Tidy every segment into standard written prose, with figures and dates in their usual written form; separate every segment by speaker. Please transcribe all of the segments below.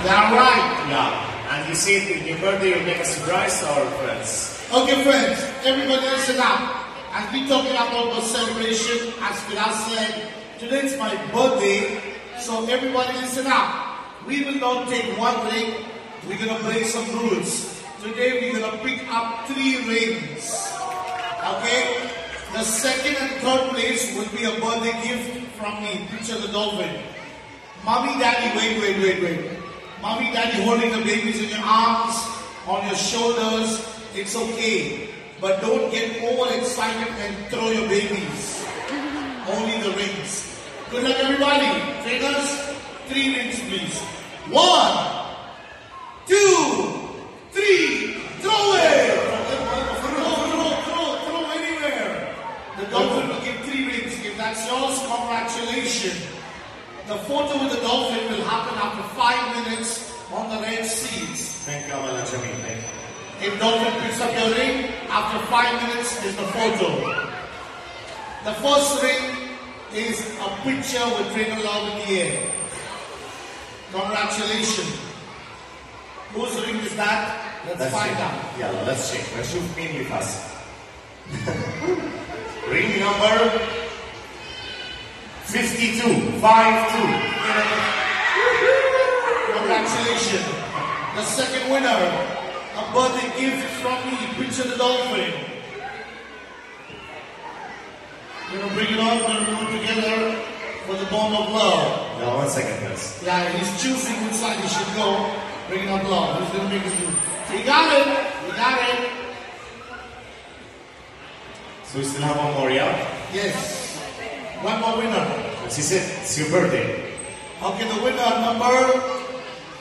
Speaker 1: That's right.
Speaker 2: Yeah. And you see, in your birthday, you make a surprise to our friends.
Speaker 1: Okay, friends, everybody listen up. As we talking about the celebration, as Firas said, today is my birthday, so everybody listen up. We will not take one ring, we're going to break some rules. Today we're going to pick up 3 rings. Okay? The second and third place will be a birthday gift from me. Picture the dolphin. Mommy, daddy, wait. Mommy, daddy holding the babies in your arms, on your shoulders. It's okay. But don't get overexcited and throw your babies. Only the rings. Good luck, everybody. Fingers, 3 rings, please. 1, 2, 3. Throw it! Throw anywhere. The dolphin will give 3 rings. If that's yours, congratulations. The photo with the dolphin will happen after 5 minutes on the red seats.
Speaker 2: Thank you, Mala Jamil. Thank you.
Speaker 1: If dolphin picks up your ring, after 5 minutes is the photo. The first ring is a picture with Trainer Love in the air. Congratulations. Whose ring is that? Let's find out.
Speaker 2: Yeah, let's check. Let's shoot me with us. Ring number 52. 52.
Speaker 1: Congratulations. The second winner, a birthday gift from me. Picture the dolphin. We're going to bring it on. We're going to do it together for the bond of love.
Speaker 2: Now, 1 second, guys.
Speaker 1: Yeah, he's choosing which side he should go. Bring it on love. He's going to make it do. You got it. You got it.
Speaker 2: So we still have one more, yeah?
Speaker 1: Yes. One more winner.
Speaker 2: As he said, it's your birthday.
Speaker 1: Okay, the winner, number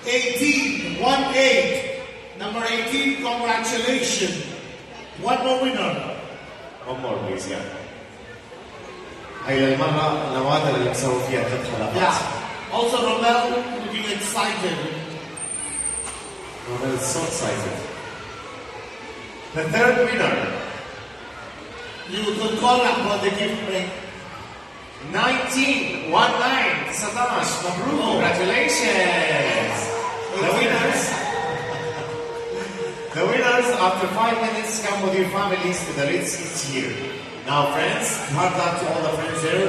Speaker 1: 18. 1-8. Number 18, congratulations. One more winner.
Speaker 2: One more, please, yeah. هي المرة النوادر اللي بسوي فيها 3 حلقات.
Speaker 1: Yeah. Also, Romel looking excited.
Speaker 2: Romel is so excited. The third winner.
Speaker 1: You could call that for the gift ring.
Speaker 2: 19. 19. Satash. Mabruk. Congratulations. The winners, after 5 minutes, come with your families to the Ritz each year. Now, friends, hard luck to all the friends there.